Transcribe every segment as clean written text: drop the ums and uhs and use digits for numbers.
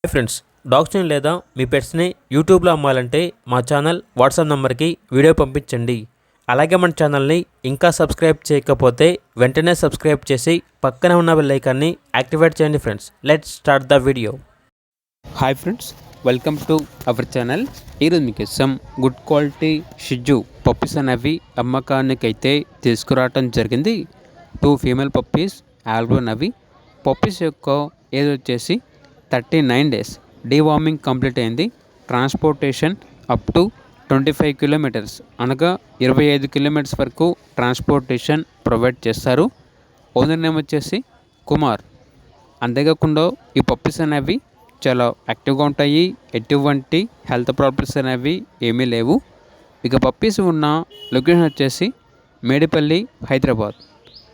Hi friends, డాగ్స్ని లేదా మీ పెట్స్ని యూట్యూబ్లో అమ్మాలంటే మా ఛానల్ వాట్సాప్ నెంబర్కి వీడియో పంపించండి. అలాగే మన ఛానల్ని ఇంకా సబ్స్క్రైబ్ చేయకపోతే వెంటనే సబ్స్క్రైబ్ చేసి పక్కనే ఉన్న బెల్ ఐకాన్ని యాక్టివేట్ చేయండి. Friends, let's start the video. Hi friends, welcome to our channel. ఈరోజు మీకు సమ్ గుడ్ క్వాలిటీ షిజు పప్పీస్ అనేవి అమ్మకానికి అయితే తీసుకురావటం జరిగింది. 2 ఫీమేల్ పప్పీస్ ఆల్బోన్. అవి పప్పీస్ యొక్క ఏజ్ వచ్చేసి 39 డేస్. డీవార్మింగ్ కంప్లీట్ అయింది. ట్రాన్స్పోర్టేషన్ అప్ టు 25 కిలోమీటర్స్ అనగా 25 కిలోమీటర్స్ వరకు ట్రాన్స్పోర్టేషన్ ప్రొవైడ్ చేస్తారు. ఓనర్ నేమ్ వచ్చేసి కుమార్. అంతేకాకుండా ఈ పప్పీస్ అనేవి చాలా యాక్టివ్గా ఉంటాయి. ఎటువంటి హెల్త్ ప్రాబ్లమ్స్ అనేవి ఏమీ లేవు. ఇక పప్పీస్ ఉన్న లొకేషన్ వచ్చేసి మేడిపల్లి, హైదరాబాద్.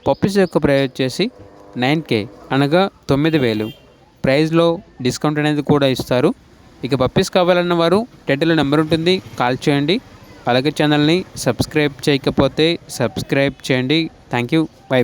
పప్పీస్ యొక్క ప్రైస్ వచ్చేసి 9K అనగా 9,000. ప్రైస్లో డిస్కౌంట్ అనేది కూడా ఇస్తారు. ఇక పప్పీస్ కావాలన్న వారు టైటిల్లో నెంబర్ ఉంటుంది, కాల్ చేయండి. అలాగే ఛానల్ని సబ్స్క్రైబ్ చేయకపోతే సబ్స్క్రైబ్ చేయండి. Thank you. బై.